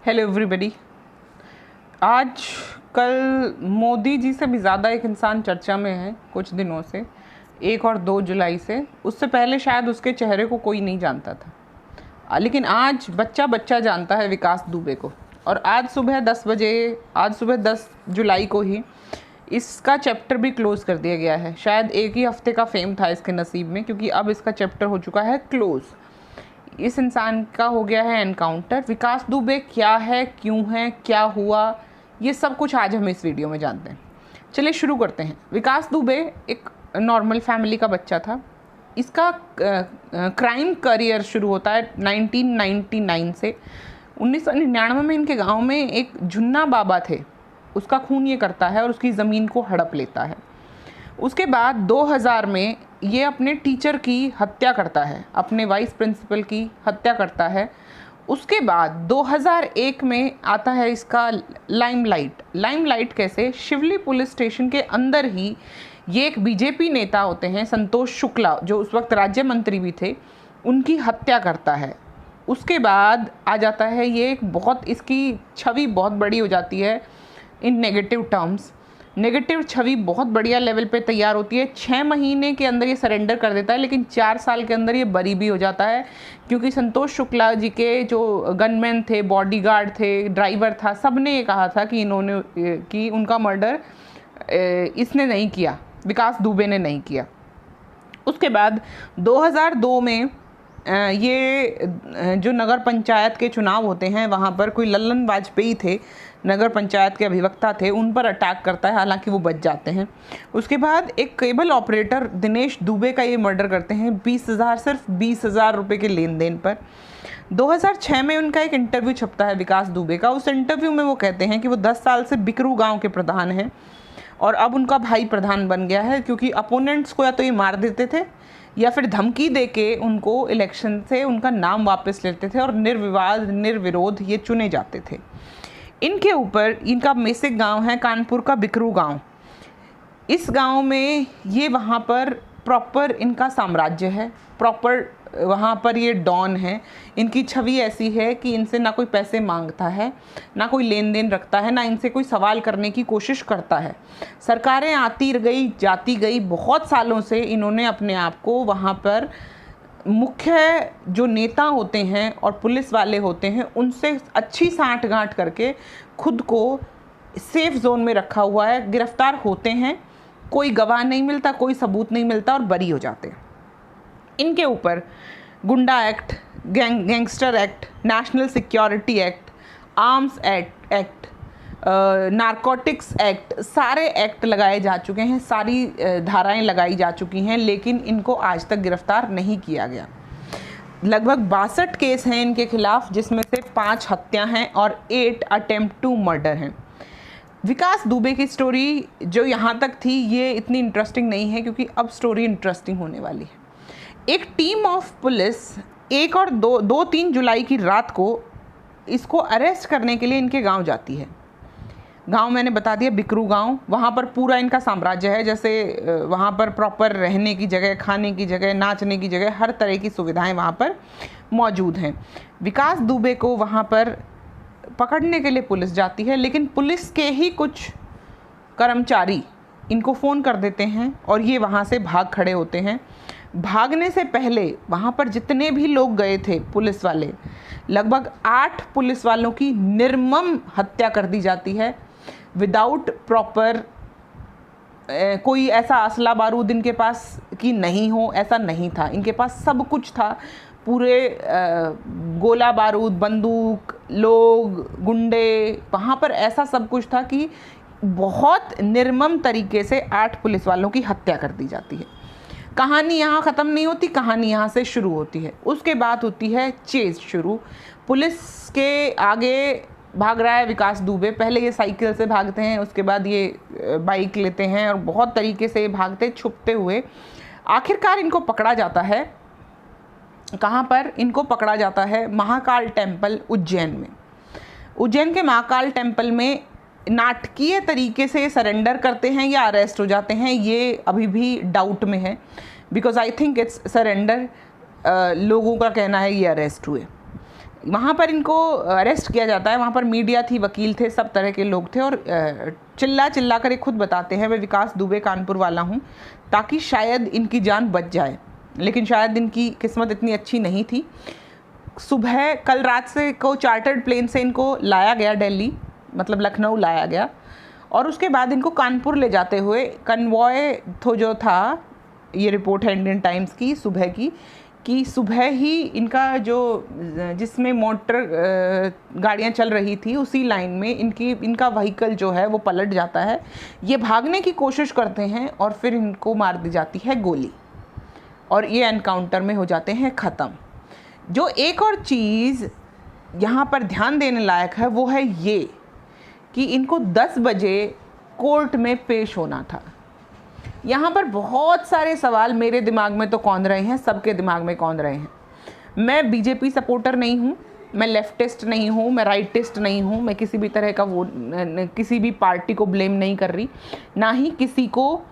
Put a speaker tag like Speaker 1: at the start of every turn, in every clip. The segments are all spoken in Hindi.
Speaker 1: Hello everybody. आज कल मोदी जी से भी ज़्यादा एक इंसान चर्चा में है कुछ दिनों से, 1 और 2 जुलाई से। उससे पहले शायद उसके चेहरे को कोई नहीं जानता था, लेकिन आज बच्चा बच्चा जानता है विकास दुबे को। और आज सुबह 10 जुलाई को ही इसका चैप्टर भी क्लोज़ कर दिया गया है। शायद एक ही हफ्ते का फेम था इसके नसीब में, क्योंकि अब इसका चैप्टर हो चुका है क्लोज़। इस इंसान का हो गया है एनकाउंटर। विकास दुबे क्या है, क्यों है, क्या हुआ, ये सब कुछ आज हम इस वीडियो में जानते हैं। चलिए शुरू करते हैं। विकास दुबे एक नॉर्मल फैमिली का बच्चा था। इसका क्राइम करियर शुरू होता है 1999 से। 1999 में इनके गांव में एक झुन्ना बाबा थे, उसका खून ये करता है और उसकी ज़मीन को हड़प लेता है। उसके बाद 2000 में ये अपने टीचर की हत्या करता है, अपने वाइस प्रिंसिपल की हत्या करता है। उसके बाद 2001 में आता है इसका लाइमलाइट कैसे? शिवली पुलिस स्टेशन के अंदर ही ये एक बीजेपी नेता होते हैं संतोष शुक्ला, जो उस वक्त राज्य मंत्री भी थे, उनकी हत्या करता है। उसके बाद आ जाता है ये एक इसकी छवि बहुत बड़ी हो जाती है इन नेगेटिव टर्म्स। नेगेटिव छवि बहुत बढ़िया लेवल पे तैयार होती है। 6 महीने के अंदर ये सरेंडर कर देता है, लेकिन 4 साल के अंदर ये बरी भी हो जाता है, क्योंकि संतोष शुक्ला जी के जो गनमैन थे, बॉडीगार्ड थे, ड्राइवर था, सब ने ये कहा था कि उनका मर्डर इसने नहीं किया, विकास दुबे ने नहीं किया। उसके बाद 2002 में ये जो नगर पंचायत के चुनाव होते हैं, वहाँ पर कोई लल्लन वाजपेयी थे, नगर पंचायत के अभिवक्ता थे, उन पर अटैक करता है, हालांकि वो बच जाते हैं। उसके बाद एक केबल ऑपरेटर दिनेश दुबे का ये मर्डर करते हैं, सिर्फ 20,000 रुपये के लेन देन पर। 2006 में उनका एक इंटरव्यू छपता है विकास दुबे का। उस इंटरव्यू में वो कहते हैं कि वो 10 साल से बिकरू गाँव के प्रधान हैं और अब उनका भाई प्रधान बन गया है, क्योंकि अपोनेंट्स को या तो ये मार देते थे या फिर धमकी देके उनको इलेक्शन से उनका नाम वापस लेते थे और निर्विवाद निर्विरोध ये चुने जाते थे। इनके ऊपर इनका बेसिक गांव है कानपुर का बिकरू गांव। इस गांव में ये वहाँ पर प्रॉपर इनका साम्राज्य है, प्रॉपर वहाँ पर ये डॉन है। इनकी छवि ऐसी है कि इनसे ना कोई पैसे मांगता है, ना कोई लेन देन रखता है, ना इनसे कोई सवाल करने की कोशिश करता है। सरकारें आती गई जाती गई, बहुत सालों से इन्होंने अपने आप को वहाँ पर मुख्य जो नेता होते हैं और पुलिस वाले होते हैं उनसे अच्छी साँठ-गाँठ करके खुद को सेफ जोन में रखा हुआ है। गिरफ्तार होते हैं, कोई गवाह नहीं मिलता, कोई सबूत नहीं मिलता और बरी हो जाते हैं। इनके ऊपर गुंडा act, gangster act, national security act, arms act, narcotics act, सारे एक्ट लगाए जा चुके हैं, सारी धाराएं लगाई जा चुकी हैं, लेकिन इनको आज तक गिरफ्तार नहीं किया गया। लगभग 62 केस हैं इनके खिलाफ, जिसमें से 5 हत्या हैं और 8 अटेम्प्ट टू मर्डर हैं। विकास दुबे की स्टोरी जो यहाँ तक थी ये इतनी इंटरेस्टिंग नहीं है, क्योंकि अब स्टोरी इंटरेस्टिंग होने वाली है। एक टीम ऑफ पुलिस 1 और 2-3 जुलाई की रात को इसको अरेस्ट करने के लिए इनके गांव जाती है। गांव मैंने बता दिया बिकरू गांव। वहाँ पर पूरा इनका साम्राज्य है, जैसे वहाँ पर प्रॉपर रहने की जगह, खाने की जगह, नाचने की जगह, हर तरह की सुविधाएं वहाँ पर मौजूद हैं। विकास दुबे को वहाँ पर पकड़ने के लिए पुलिस जाती है, लेकिन पुलिस के ही कुछ कर्मचारी इनको फ़ोन कर देते हैं और ये वहाँ से भाग खड़े होते हैं। भागने से पहले वहाँ पर जितने भी लोग गए थे पुलिस वाले, लगभग 8 पुलिस वालों की निर्मम हत्या कर दी जाती है, विदाउट प्रॉपर कोई ऐसा असला बारूद इनके पास कि नहीं हो, ऐसा नहीं था। इनके पास सब कुछ था, पूरे गोला बारूद, बंदूक, लोग, गुंडे, वहाँ पर ऐसा सब कुछ था कि बहुत निर्मम तरीके से 8 पुलिस वालों की हत्या कर दी जाती है। कहानी यहाँ ख़त्म नहीं होती, कहानी यहाँ से शुरू होती है। उसके बाद होती है चेज़ शुरू। पुलिस के आगे भाग रहा है विकास दुबे। पहले ये साइकिल से भागते हैं, उसके बाद ये बाइक लेते हैं और बहुत तरीके से भागते छुपते हुए आखिरकार इनको पकड़ा जाता है। कहाँ पर इनको पकड़ा जाता है? महाकाल टेम्पल उज्जैन में। उज्जैन के महाकाल टेम्पल में नाटकीय तरीके से सरेंडर करते हैं या अरेस्ट हो जाते हैं, ये अभी भी डाउट में है, because I think it's surrender. लोगों का कहना है ये अरेस्ट हुए। वहाँ पर इनको अरेस्ट किया जाता है। वहाँ पर मीडिया थी, वकील थे, सब तरह के लोग थे, और चिल्ला चिल्ला कर ये खुद बताते हैं मैं विकास दुबे कानपुर वाला हूँ, ताकि शायद इनकी जान बच जाए। लेकिन शायद इनकी किस्मत इतनी अच्छी नहीं थी। सुबह कल रात से को चार्टर्ड प्लेन से इनको लाया गया दिल्ली, मतलब लखनऊ लाया गया, और उसके बाद इनको कानपुर ले जाते हुए कन्वॉय तो जो था, ये रिपोर्ट है इंडियन टाइम्स की सुबह की, कि सुबह ही इनका जो जिसमें मोटर गाड़ियाँ चल रही थी उसी लाइन में इनका व्हीकल जो है वो पलट जाता है। ये भागने की कोशिश करते हैं और फिर इनको मार दी जाती है गोली, और ये एनकाउंटर में हो जाते हैं ख़त्म। जो एक और चीज़ यहाँ पर ध्यान देने लायक है वो है ये कि इनको 10 बजे कोर्ट में पेश होना था। यहाँ पर बहुत सारे सवाल मेरे दिमाग में तो कौंध रहे हैं, सबके दिमाग में कौंध रहे हैं। मैं बीजेपी सपोर्टर नहीं हूँ, मैं लेफ्टिस्ट नहीं हूँ, मैं राइटिस्ट नहीं हूँ, मैं किसी भी तरह का वो किसी भी पार्टी को ब्लेम नहीं कर रही, ना ही किसी को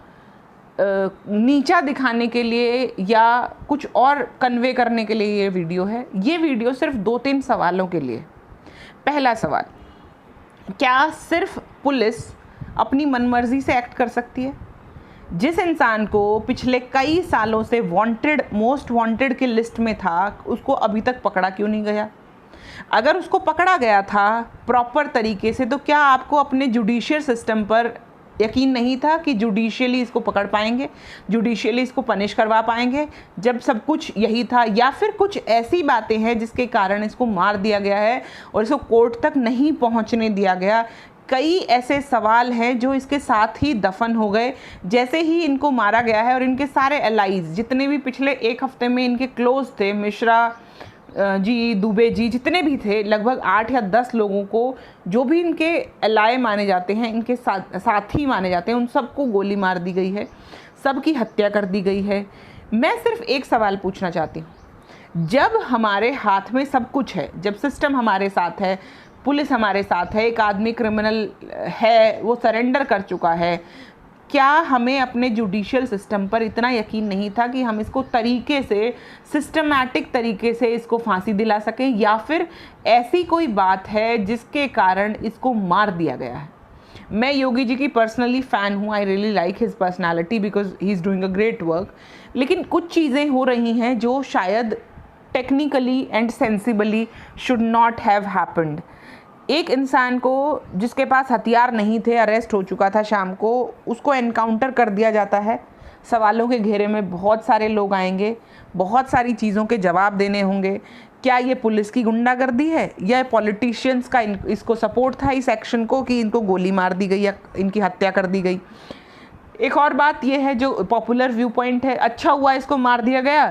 Speaker 1: नीचा दिखाने के लिए या कुछ और कन्वे करने के लिए ये वीडियो है। ये वीडियो सिर्फ 2-3 सवालों के लिए। पहला सवाल, क्या सिर्फ पुलिस अपनी मनमर्जी से एक्ट कर सकती है? जिस इंसान को पिछले कई सालों से वांटेड, मोस्ट वांटेड की लिस्ट में था, उसको अभी तक पकड़ा क्यों नहीं गया? अगर उसको पकड़ा गया था प्रॉपर तरीके से, तो क्या आपको अपने जुडिशियल सिस्टम पर यकीन नहीं था कि जुडिशियली इसको पकड़ पाएंगे, जुडिशियली इसको पनिश करवा पाएंगे, जब सब कुछ यही था? या फिर कुछ ऐसी बातें हैं जिसके कारण इसको मार दिया गया है और इसको कोर्ट तक नहीं पहुंचने दिया गया? कई ऐसे सवाल हैं जो इसके साथ ही दफन हो गए जैसे ही इनको मारा गया है। और इनके सारे एलाइज, जितने भी पिछले एक हफ्ते में इनके क्लोज थे, मिश्रा जी, दुबे जी, जितने भी थे, लगभग 8 या 10 लोगों को, जो भी इनके एलाय माने जाते हैं, इनके साथी माने जाते हैं, उन सबको गोली मार दी गई है, सबकी हत्या कर दी गई है। मैं सिर्फ एक सवाल पूछना चाहती हूँ, जब हमारे हाथ में सब कुछ है, जब सिस्टम हमारे साथ है, पुलिस हमारे साथ है, एक आदमी क्रिमिनल है, वो सरेंडर कर चुका है, क्या हमें अपने जुडिशियल सिस्टम पर इतना यकीन नहीं था कि हम इसको तरीके से, सिस्टमैटिक तरीके से इसको फांसी दिला सकें? या फिर ऐसी कोई बात है जिसके कारण इसको मार दिया गया है? मैं योगी जी की पर्सनली फ़ैन हूँ, I really like his personality because he is doing a great work, लेकिन कुछ चीज़ें हो रही हैं जो शायद technically and sensibly should not have happened. एक इंसान को जिसके पास हथियार नहीं थे, अरेस्ट हो चुका था शाम को, उसको एनकाउंटर कर दिया जाता है। सवालों के घेरे में बहुत सारे लोग आएंगे, बहुत सारी चीज़ों के जवाब देने होंगे। क्या ये पुलिस की गुंडागर्दी है या पॉलिटिशियंस का इसको सपोर्ट था इस एक्शन को कि इनको गोली मार दी गई या इनकी हत्या कर दी गई? एक और बात ये है जो पॉपुलर व्यू पॉइंट है, अच्छा हुआ इसको मार दिया गया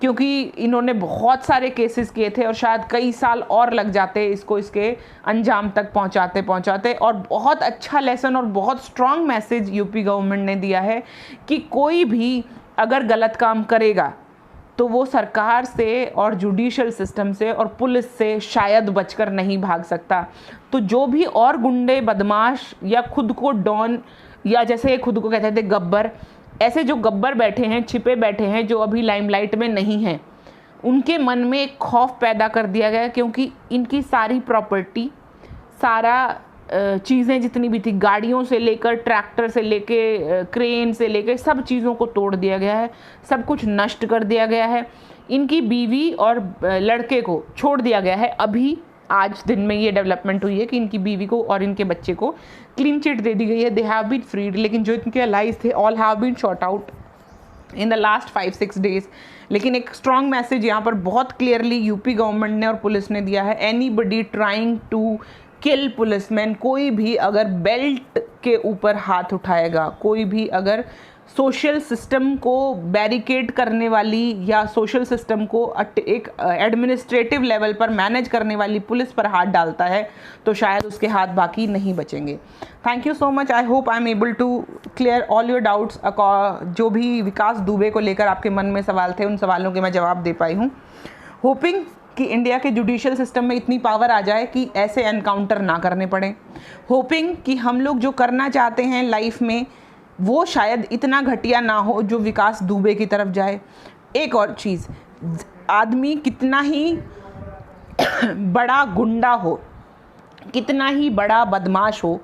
Speaker 1: क्योंकि इन्होंने बहुत सारे केसेस किए थे और शायद कई साल और लग जाते इसको इसके अंजाम तक पहुंचाते पहुंचाते। और बहुत अच्छा लेसन और बहुत स्ट्रॉन्ग मैसेज यूपी गवर्नमेंट ने दिया है कि कोई भी अगर गलत काम करेगा तो वो सरकार से और जुडिशियल सिस्टम से और पुलिस से शायद बचकर नहीं भाग सकता। तो जो भी और गुंडे, बदमाश या खुद को डॉन, या जैसे खुद को कहते थे गब्बर, ऐसे जो गब्बर बैठे हैं, छिपे बैठे हैं, जो अभी लाइमलाइट में नहीं हैं, उनके मन में एक खौफ पैदा कर दिया गया क्योंकि इनकी सारी प्रॉपर्टी, सारा चीज़ें जितनी भी थी, गाड़ियों से लेकर ट्रैक्टर से लेके क्रेन से लेकर सब चीज़ों को तोड़ दिया गया है, सब कुछ नष्ट कर दिया गया है। इनकी बीवी और लड़के को छोड़ दिया गया है। अभी आज दिन में ये डेवलपमेंट हुई है कि इनकी बीवी को और इनके बच्चे को क्लीन चिट दे दी गई है, दे हैव बीन फ्रीड। लेकिन जो इनके अलाइज थे, all have been shot out in the last 5-6 days. लेकिन एक स्ट्रॉन्ग मैसेज यहाँ पर बहुत क्लियरली यूपी गवर्नमेंट ने और पुलिस ने दिया है, anybody trying to kill policeman, कोई भी अगर बेल्ट के ऊपर हाथ उठाएगा, कोई भी अगर सोशल सिस्टम को बैरिकेड करने वाली या सोशल सिस्टम को एक एडमिनिस्ट्रेटिव लेवल पर मैनेज करने वाली पुलिस पर हाथ डालता है तो शायद उसके हाथ बाकी नहीं बचेंगे। Thank you so much. I hope I am able to clear all your doubts. जो भी विकास दुबे को लेकर आपके मन में सवाल थे, उन सवालों के मैं जवाब दे पाई हूँ। होपिंग कि इंडिया के जुडिशियल सिस्टम में इतनी पावर आ जाए कि ऐसे एनकाउंटर ना करने पड़े। होपिंग कि हम लोग जो करना चाहते हैं लाइफ में वो शायद इतना घटिया ना हो जो विकास दुबे की तरफ जाए। एक और चीज़, आदमी कितना ही बड़ा गुंडा हो, कितना ही बड़ा बदमाश हो,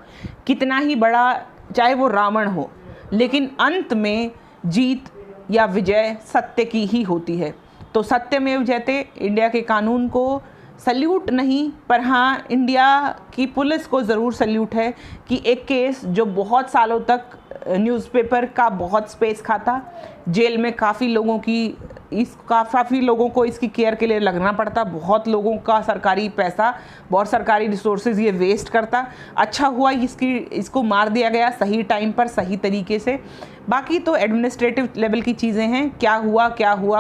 Speaker 1: कितना ही बड़ा चाहे वो रावण हो, लेकिन अंत में जीत या विजय सत्य की ही होती है। तो सत्यमेव जयते, इंडिया के कानून को सल्यूट नहीं, पर हाँ इंडिया की पुलिस को ज़रूर सल्यूट है कि एक केस जो बहुत सालों तक न्यूज़पेपर का बहुत स्पेस खाता, जेल में काफ़ी लोगों को इसकी केयर के लिए लगना पड़ता, बहुत लोगों का सरकारी पैसा, बहुत सरकारी रिसोर्सेज ये वेस्ट करता। अच्छा हुआ इसको मार दिया गया सही टाइम पर, सही तरीके से। बाकी तो एडमिनिस्ट्रेटिव लेवल की चीज़ें हैं, क्या हुआ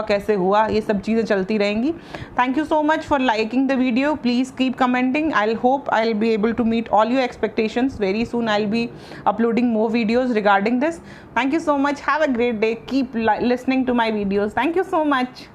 Speaker 1: कैसे हुआ, ये सब चीज़ें चलती रहेंगी। Thank you so much for liking the video, please keep commenting. I hope I will be able to meet all your expectations very soon. I'll be uploading more videos regarding this. Thank you so much. Have a great day. Keep listening to my videos. Thank you so much.